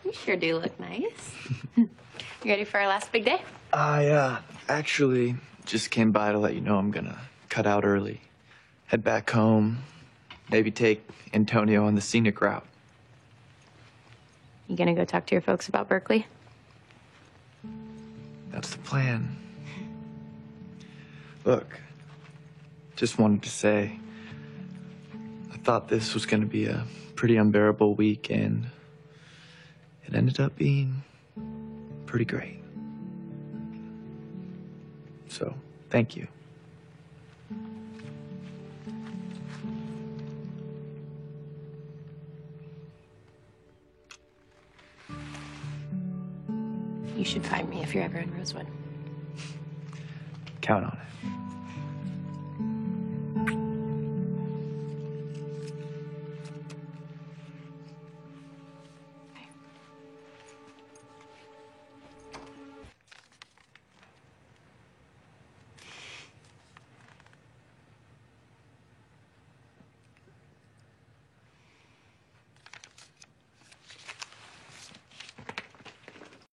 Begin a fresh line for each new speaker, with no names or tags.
You sure do look nice. You ready for our last big day?
I actually just came by to let you know I'm gonna cut out early. Head back home, maybe take Antonio on the scenic route.
You gonna go talk to your folks about Berkeley?
That's the plan. Look, just wanted to say, I thought this was gonna be a pretty unbearable week, and it ended up being pretty great. So, thank you.
You should find me if you're ever in Rosewood.
Count on it.